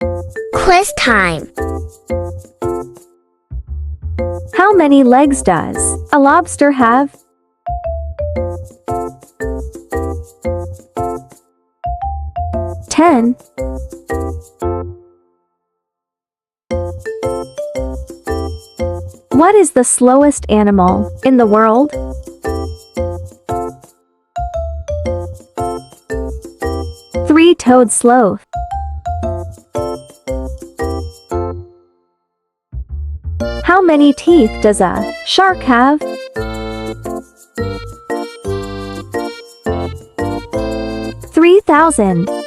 Quiz time. How many legs does a lobster have? 10. What is the slowest animal in the world? Three-toed sloth. How many teeth does a shark have? 3,000.